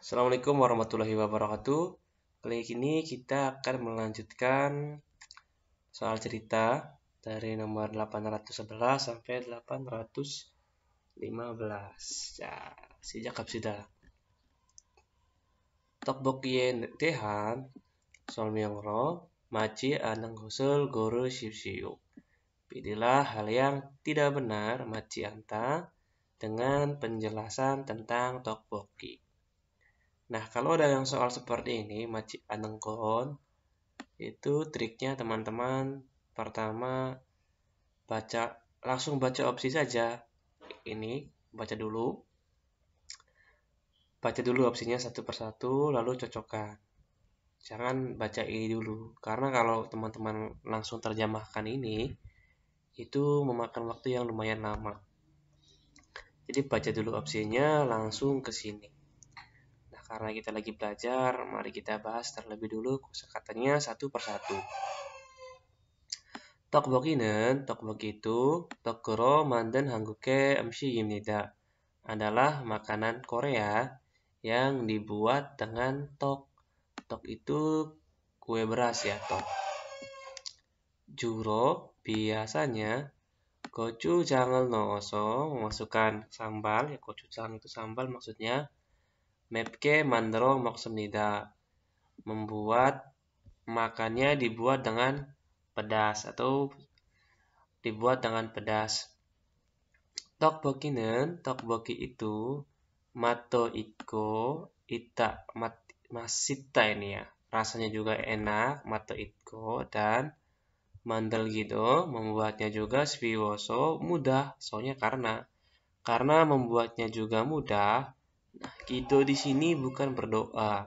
Assalamualaikum warahmatullahi wabarakatuh. Kali ini kita akan melanjutkan soal cerita dari nomor 811 sampai 815. Ya, sejak sudah. Tteokbokki tehan, solmyeongro, maci anang husul guru siu. Pilihlah hal yang tidak benar maci anta dengan penjelasan tentang tteokbokki. Nah, kalau ada yang soal seperti ini, maci anengkon, itu triknya teman-teman. Pertama, langsung baca opsi saja. Ini, baca dulu opsinya satu persatu, lalu cocokkan. Jangan baca ini dulu, karena kalau teman-teman langsung terjemahkan ini, itu memakan waktu yang lumayan lama. Jadi baca dulu opsinya, langsung ke sini. Karena kita lagi belajar, mari kita bahas terlebih dulu kosakatanya satu persatu. Tteokbokki itu tteokgoro mandan 한국의 음식입니다. Adalah makanan Korea yang dibuat dengan tok. Tok itu kue beras ya, tok. Juro biasanya gochujang을 넣어서 memasukkan sambal, ya gochujang itu sambal maksudnya. 맵게 만들어 먹습니다. Membuat makannya dibuat dengan pedas atau dibuat dengan pedas. Tteokbokki itu mato iko ita masita ini ya. Rasanya juga enak, mato iko, dan mandel gitu. Membuatnya juga swiwoso mudah. Soalnya karena membuatnya juga mudah. Nah, gitu di sini bukan berdoa,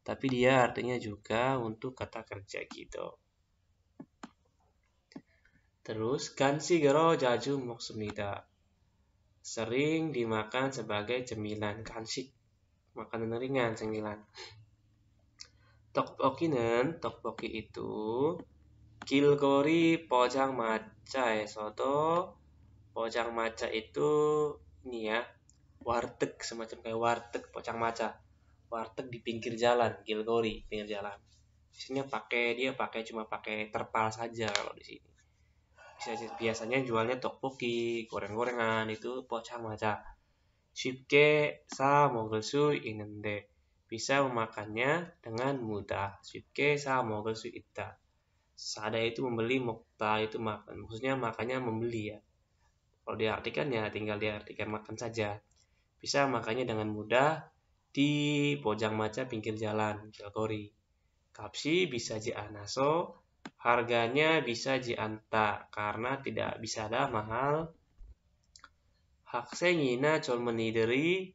tapi dia artinya juga untuk kata kerja gitu. Terus 간식으로 자주 먹습니다. Sering dimakan sebagai cemilan, kanshik, makanan ringan, cemilan. Tteokbokki itu 길거리 포장마차에서도 포장마차 itu ini ya, warteg, semacam kayak warteg pocangmaca. Warteg di pinggir jalan, 길거리, pinggir jalan. Biasanya cuma pakai terpal saja kalau di sini. Biasanya jualnya tteokbokki, goreng-gorengan, itu pocangmaca. 쉽게 사 먹을 수 있는데, bisa memakannya dengan mudah. 쉽게 사 먹을 수 있다. Sada itu membeli, mokta itu makan. Maksudnya makannya membeli ya. Kalau diartikan ya tinggal diartikan makan saja. Bisa makannya dengan mudah di pojangmaca pinggir jalan, 길거리. Kapsi bisa anaso, harganya bisa anta karena tidak bisa ada mahal. 학생이나 젊은이들이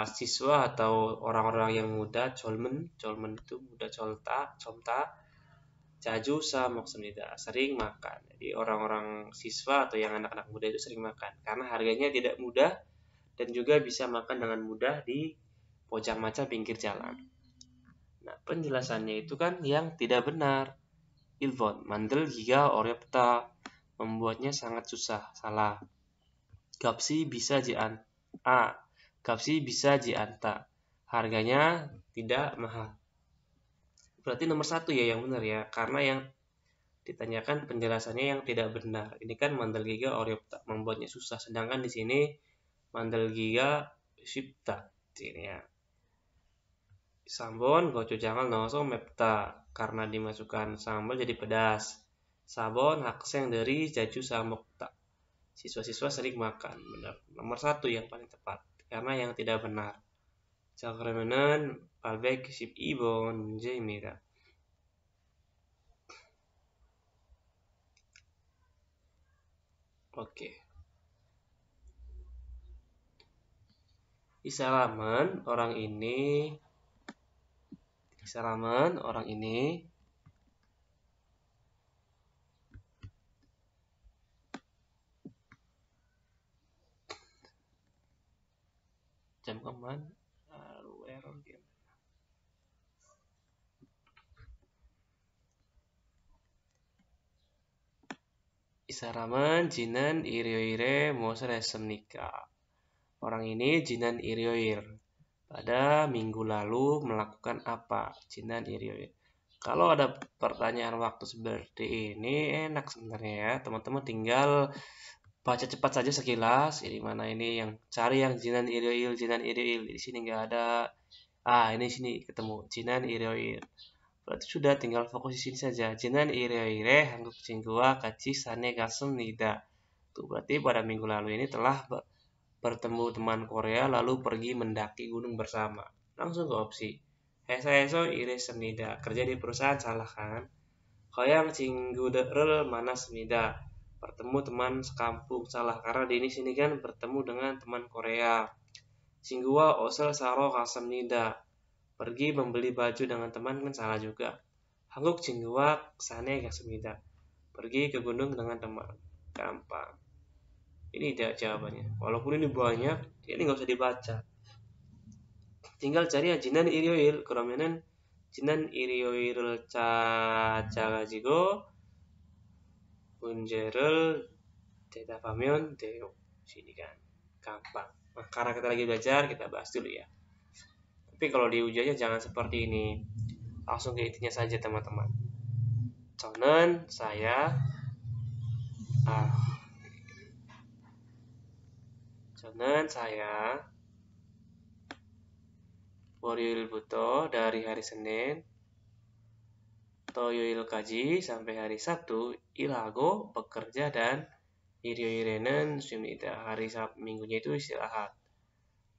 siswa atau orang-orang yang muda, 젊은 itu muda, comta, 자주 사 먹습니다. Sering makan. Jadi orang-orang siswa atau yang anak-anak muda itu sering makan karena harganya tidak mudah dan juga bisa makan dengan mudah di pojangmaca pinggir jalan. Nah, penjelasannya itu kan yang tidak benar. Ilvon, 만들기가 어렵다. Membuatnya sangat susah, salah. Gapsi bisa anta. Harganya tidak mahal. Berarti nomor 1 ya yang benar ya, karena yang ditanyakan penjelasannya yang tidak benar. Ini kan 만들기가 어렵다, membuatnya susah. Sedangkan di sini 만들기가 쉽다. Ini ya. Sambon gochujang을 넣어서 맵다. Karena dimasukkan sambal jadi pedas. Sabon 학생 dari 자주 사 먹다. Siswa-siswa sering makan. Benar. Nomor 1 yang paling tepat. Karena yang tidak benar. 자, 그러면은 812번 문제입니다. Oke. Di salaman orang ini jam keman error gitu. Isaraman jinan iryoire mosresem nikah. Orang ini jinan iryoir. pada minggu lalu melakukan apa? Jinan irioil. Kalau ada pertanyaan waktu seperti ini enak sebenarnya ya. Teman-teman tinggal baca cepat saja sekilas. Ini mana ini yang cari yang jinan irioil, jinan irioil. Di sini nggak ada. Ini sini ketemu jinan irioil. Berarti sudah tinggal fokus di sini saja. Jinan irioire hangguk jingguwa kaci sane gasem nida. Tuh berarti pada minggu lalu ini telah bertemu teman Korea lalu pergi mendaki gunung bersama. Langsung ke opsi. Heso ire semida. Kerja di perusahaan salah kan? Koyang cinggu derel mana semida. Bertemu teman sekampung salah karena di sini kan bertemu dengan teman Korea. Cinggua osel saro kasem nida. Pergi membeli baju dengan teman kan salah juga. Hangguk cinggua sane kasemida. Pergi ke gunung dengan teman. Gampang. Ini jawabannya. Walaupun ini banyak, ini nggak usah dibaca. Tinggal cari ya jinan irioil. 그러면은 지난 일요일을 찾아가지고 문제를 대답하면 돼요. Sini kan gampang. Nah, karena kita lagi belajar, kita bahas dulu ya. Tapi kalau di ujiannya jangan seperti ini. Langsung ke intinya saja teman-teman. 저는 saya 월요일부터 dari hari Senin 토요일까지 sampai hari Sabtu 일하고 bekerja dan 일요일에는 쉽니다. hari Sabtu minggunya itu istirahat.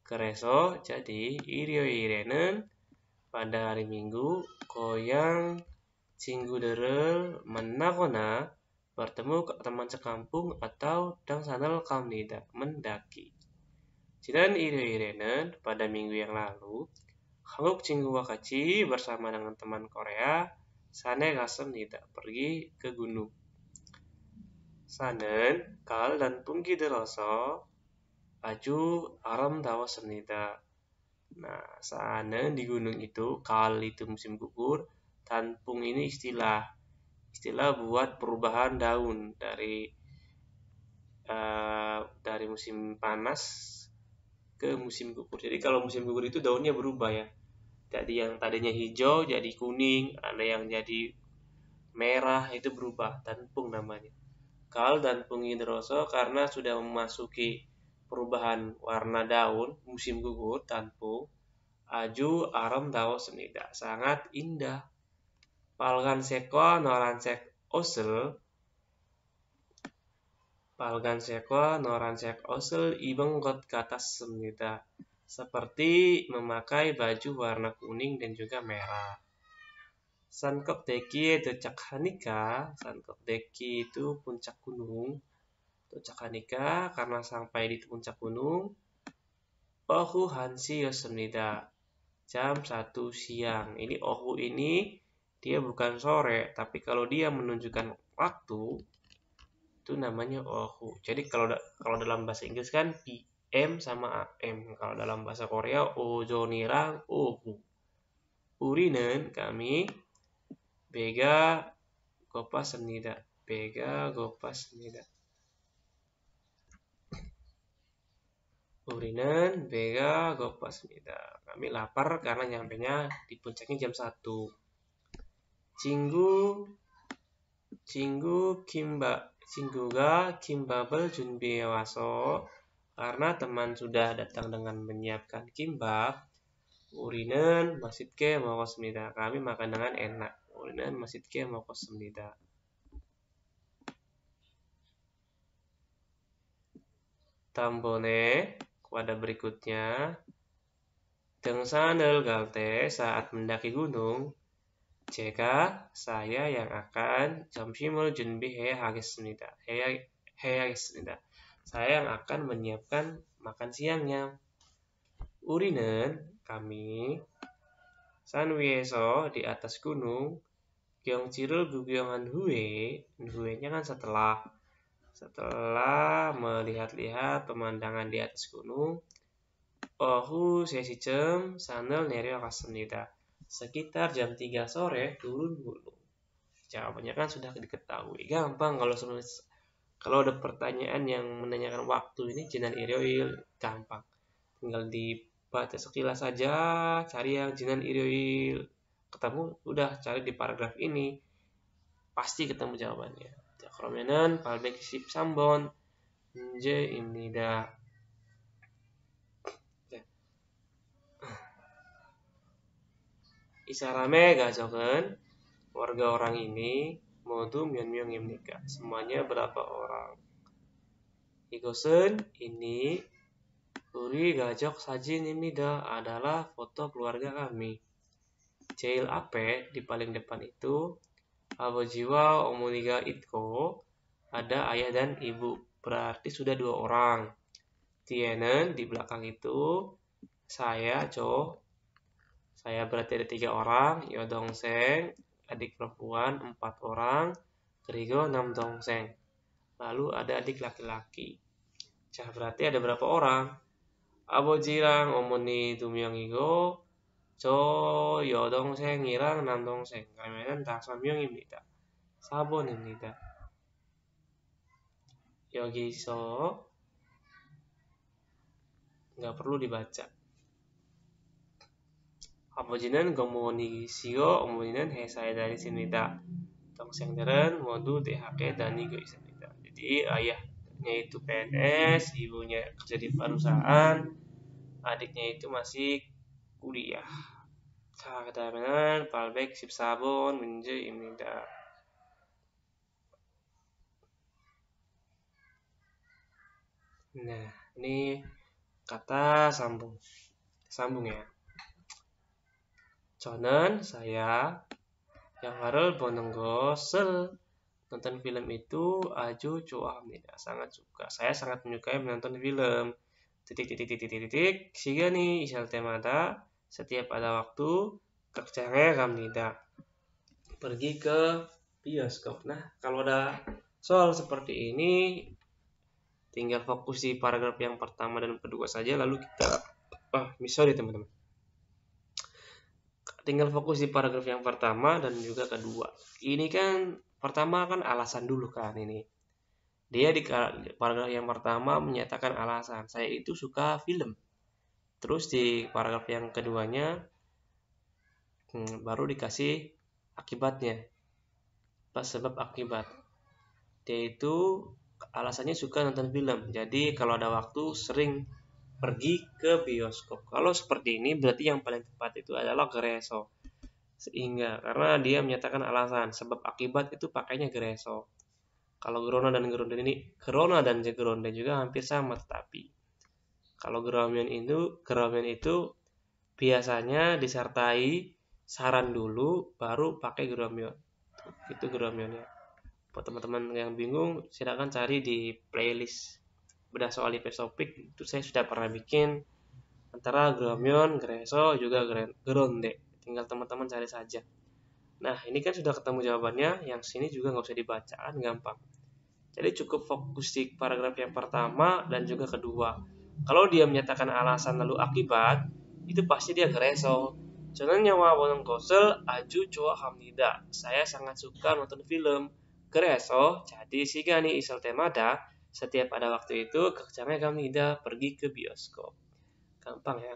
그래서 jadi 일요일에는 pada hari Minggu 고향 친구들을 만나거나 bertemu teman sekampung atau 등산을 갑니다. mendaki. 지난 일요일에는 pada minggu yang lalu 한국 친구와 같이 bersama dengan teman Korea 산에 갔습니다. pergi ke gunung. 산은 가을 단풍이 들어서 아주 아름다웠습니다. Nah, 산은 di gunung itu, kal itu musim gugur, tanpung ini istilah buat perubahan daun dari musim panas ke musim gugur. Jadi kalau musim gugur itu daunnya berubah ya. Jadi yang tadinya hijau jadi kuning, ada yang jadi merah, itu berubah, tanpung namanya. Kal dan pengidroso karena sudah memasuki perubahan warna daun musim gugur tanpung. Aju aram tahu senida sangat indah. Palgan seko noran sek osel. Palgan seko noran sek osel ibeng got katas senida. Seperti memakai baju warna kuning dan juga merah. Sankok deki itu cakhanika. Sankok deki itu puncak gunung. Cakhanika karena sampai di puncak gunung. Ohu hansi yosemida. Jam 1 siang. Ini ohu ini dia bukan sore, tapi kalau dia menunjukkan waktu itu namanya ohu. Jadi kalau dalam bahasa Inggris kan PM sama AM. Kalau dalam bahasa Korea ojonirang ohu. Urinen kami bega gopas senida. Bega gopas senida. Urinan bega gopas senida. Kami lapar karena nyampenya di puncaknya jam 1. 친구가 김밥을 준비해 와서 karena teman sudah datang dengan menyiapkan kimbap. 우리는 맛있게 먹었습니다. Kami makan dengan enak. 우리는 맛있게 먹었습니다. 다음번에 pada berikutnya 등산을 갈 때 saat mendaki gunung saya yang akan 점심을 준비해야 하겠습니다. Saya yang akan menyiapkan makan siangnya. 우리는 kami 산 위에서 di atas gunung 경치를 구경한 huenya kan setelah melihat-lihat pemandangan di atas gunung 오후 3시쯤 산을 내려갔습니다. Sekitar jam 3 sore turun gunung. Jawabannya kan sudah diketahui. Gampang kalau ada pertanyaan yang menanyakan waktu ini jinan iryoil gampang. Tinggal di baca sekilas saja, cari yang jinan iriil, ketemu, udah cari di paragraf ini, pasti ketemu jawabannya. Koromenan palbek sip sambon nje imnida. Isarame gajoken warga orang ini modu myeon myeong imnika. Semuanya berapa orang? Igosen ini Uri gajok sajin imnida adalah foto keluarga kami. Jail ape di paling depan itu Abojiwa Omuniga Itko ada ayah dan ibu, berarti sudah 2 orang. Tienen di belakang itu saya berarti ada 3 orang. Yodongseng adik perempuan 4 orang. Kerigo 6 dongseng. Lalu ada adik laki-laki. Berarti ada berapa orang? Abojirang omoni tumyongigo 저 여동생이랑 남동생 그러면은 5명입니다. 4번입니다. 여기서 nggak perlu dibaca. 아버지는 공무원이시고 어머니는 회사에 다니십니다. 동생들은 모두 대학에 다니고 있습니다. Jadi ayahnya itu PNS, ibunya kerja di perusahaan, adiknya itu masih kuliah. 자, 그다음에는 814번 문제입니다. Nah, ini kata sambung ya. 저는 saya 영화를 보는 것을 nonton film itu 아주 좋아합니다. Sangat suka. Saya sangat menyukai menonton film. Titik. 시간이 있을 때마다 setiap ada waktu 극장에 갑니다. Pergi ke bioskop. Nah, kalau ada soal seperti ini tinggal fokus di paragraf yang pertama dan kedua saja, lalu kita sorry teman-teman. Tinggal fokus di paragraf yang pertama dan juga kedua. Ini kan pertama kan alasan dulu kan ini. Dia di paragraf yang pertama menyatakan alasan, saya itu suka film. Terus di paragraf yang keduanya baru dikasih akibatnya. Sebab akibat. Dia itu alasannya suka nonton film. Jadi kalau ada waktu sering pergi ke bioskop. Kalau seperti ini berarti yang paling tepat itu adalah gereso. Sehingga karena dia menyatakan alasan, sebab akibat itu pakainya gereso. Kalau gerona dan geronde juga hampir sama, tetapi kalau geromyon itu biasanya disertai saran dulu baru pakai geromyon. Itu geromyonnya. Buat teman-teman yang bingung silakan cari di playlist bedah soal IPS topik, itu saya sudah pernah bikin antara geromyon, gereso, juga geronde. Tinggal teman-teman cari saja. Nah, ini kan sudah ketemu jawabannya, yang sini juga nggak usah dibaca, kan gampang. Jadi cukup fokus di paragraf yang pertama dan juga kedua. Kalau dia menyatakan alasan lalu akibat, itu pasti dia gereso. 저는 영화 보는 것을 아주 좋아합니다. Saya sangat suka nonton film. 그래서 jadi 시간이 있을 때마다 setiap ada waktu itu 극장에 갑니다. Pergi ke bioskop. Gampang ya.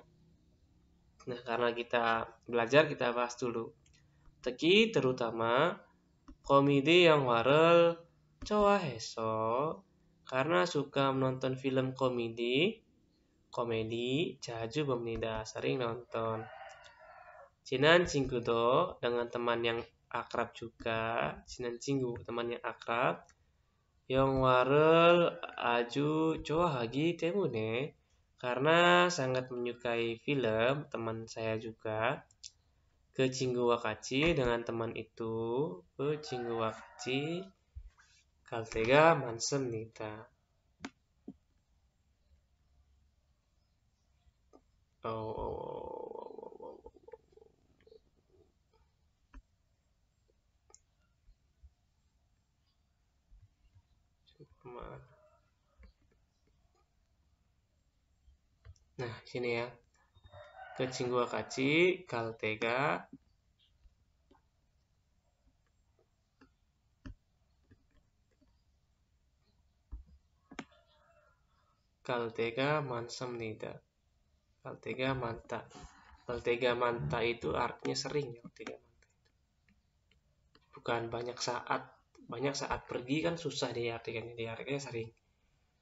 Nah, karena kita belajar, kita bahas dulu. 특히 terutama komedi 영화를 좋아해서 karena suka menonton film komedi 자주 봅니다. Sering nonton. 친한 친구도 dengan teman yang akrab juga. 친한 친구 teman yang akrab. 영화를 아주 좋아하기 때문에 karena sangat menyukai film, teman saya juga. 그 친구와 같이 dengan teman itu, 그 친구와 같이 갈 때가 많습니다. Nah, sini ya. 그 친구와 같이 갈 때가 많습니다. Baltega manta. Baltega manta itu artinya sering ya. Baltega manta. Bukan banyak saat. Banyak saat pergi kan susah diartikannya. Diartikannya sering.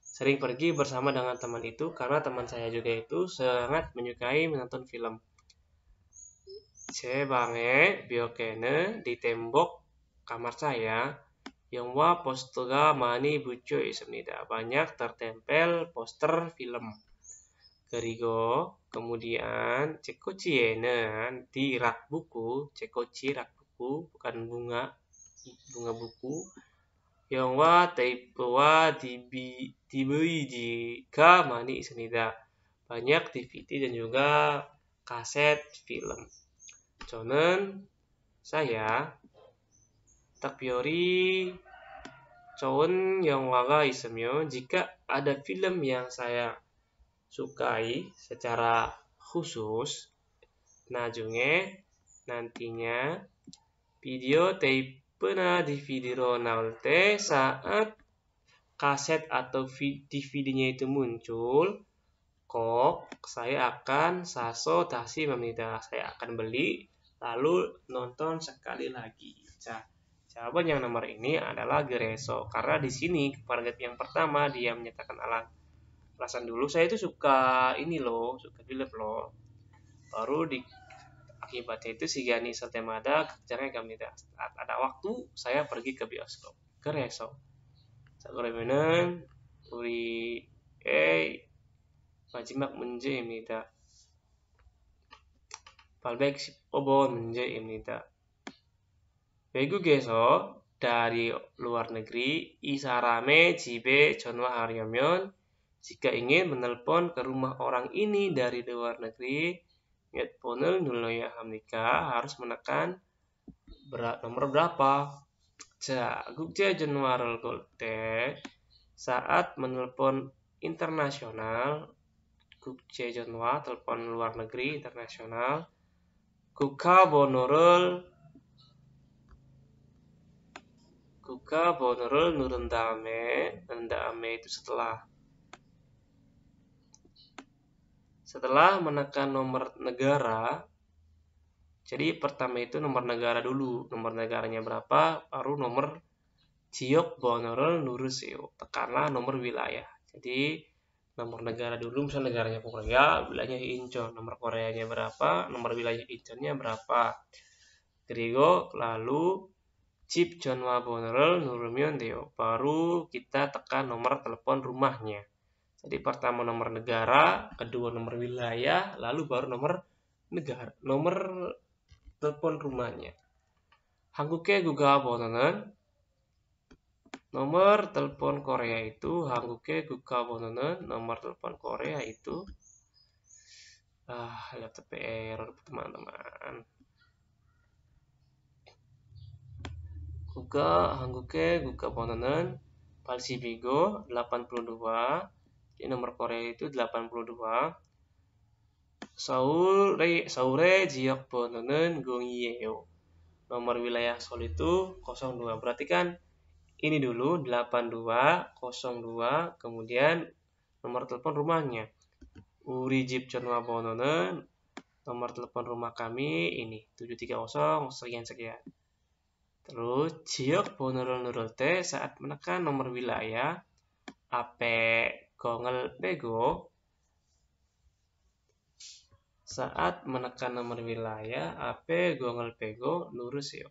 Sering pergi bersama dengan teman itu karena teman saya juga itu sangat menyukai menonton film. 제 방에 벽에는 di tembok kamar saya 영화 포스터가 많이 붙여 있습니다. banyak tertempel poster film. 그리고 kemudian ceko치에는 di rak buku, cekoci rak buku bukan bunga buku. 영화 테이프와 DVD가 많이 있습니다. banyak DVD dan juga kaset film. 저는 saya 특별히 좋은 영화가 있으면 jika ada film yang saya sukai secara khusus nantinya video tape나 DVD로 나올 때 saat kaset atau DVD-nya itu muncul kok saya akan saso 다시 봅니다. saya akan beli lalu nonton sekali lagi. Jawaban yang nomor ini adalah gereso karena di sini paragraf yang pertama dia menyatakan alasan dulu saya itu suka suka film loh. Baru di akibatnya itu si Gani Satemada kerjanya kami ada waktu saya pergi ke bioskop. Gereso. 그러면은 우리 마지막 문제입니다. 815번 문제입니다. 외국에서 dari luar negeri 이 사람의 집에 전화하려면 jika ingin menelpon ke rumah orang ini dari luar negeri 몇 번을 눌러야 합니까? harus menekan nomor berapa? 자, 국제 전화를 걸 때 saat menelpon internasional 국제 전화 telepon luar negeri internasional 국가번호를 누른 다음에 itu setelah menekan nomor negara. Jadi pertama itu nomor negara dulu, nomor negaranya berapa, baru nomor 지역 번호를 누르세요. tekanlah nomor wilayah. Jadi nomor negara dulu, misalnya negaranya Korea, wilayahnya Incheon, nomor Koreanya berapa, nomor wilayah Incheonnya berapa. 그리고 lalu 집 전화번호를 누르면 돼요. baru kita tekan nomor telepon rumahnya. Jadi pertama nomor negara, kedua nomor wilayah, lalu baru nomor telepon rumahnya. 한국의 국가번호는 nomor telepon Korea itu 한국의 국가번호는 nomor telepon Korea itu laptop error teman-teman. 한국의 국가번호는 82고 82. Jadi nomor Korea itu 82. 서울의 지역 번호는 02예요. nomor wilayah Seoul itu 02. Berarti kan ini dulu 8202 kemudian nomor telepon rumahnya. 우리 집 전화번호는 nomor telepon rumah kami ini 730 sekian. Terus 지역 번호를 누를 때 saat menekan nomor wilayah 앞에 0을 빼고 saat menekan nomor wilayah 앞에 0을 빼고 누르세요.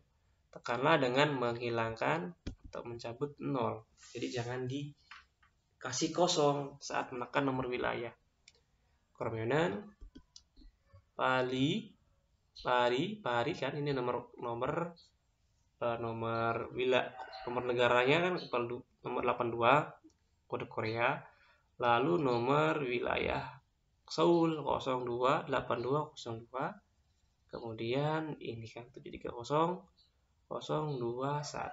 tekanlah dengan menghilangkan atau mencabut 0. Jadi jangan dikasih kosong saat menekan nomor wilayah. 그러면은 Pari kan ini nomor negaranya kan nomor 82 kode Korea. Lalu nomor wilayah Seoul 02 8202. Kemudian ini kan 730 021.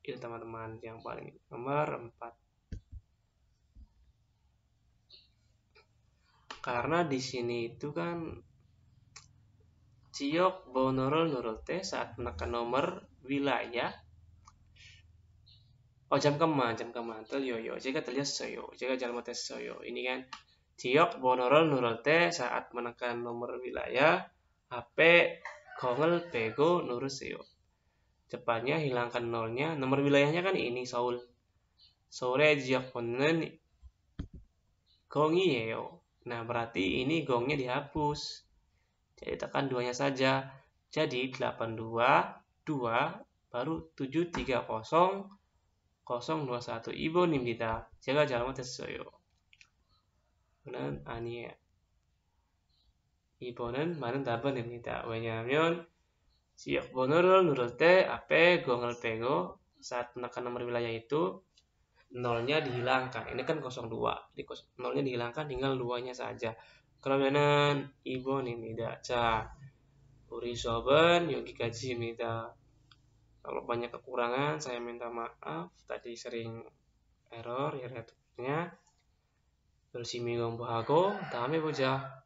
Ini teman-teman yang paling nomor 4. Karena di sini itu kan 지역 번호를 누를 때 saat menekan nomor wilayah. 잠깐만. 제가 틀렸어요. 제가 잘못했어요. ini kan Ciok bonorol nurul T saat menekan nomor wilayah AP gongel pego nurul seo. Cepatnya hilangkan nolnya. Nomor wilayahnya kan ini Saul. Sore jiok bonen gongi yeo. Nah, berarti ini gongnya dihapus. Jadi tekan duanya saja. Jadi 822 baru 730 021 ibo nimdita. 제가 잘못했어요. 이거는 아니에요. 이번은 많은 답안입니다. 왜냐하면 지역 번호를 누를 때 앞에 gongel 빼고 saat menekan nomor wilayah itu nolnya dihilangkan. Ini kan 02. Jadi nolnya dihilangkan, tinggal duanya saja. 그러면은 2번입니다. 자, 우리 수업은 여기까지입니다. Kalau banyak kekurangan, saya minta maaf. Tadi sering error ya laptopnya. 열심히 공부하고 다음에 보자.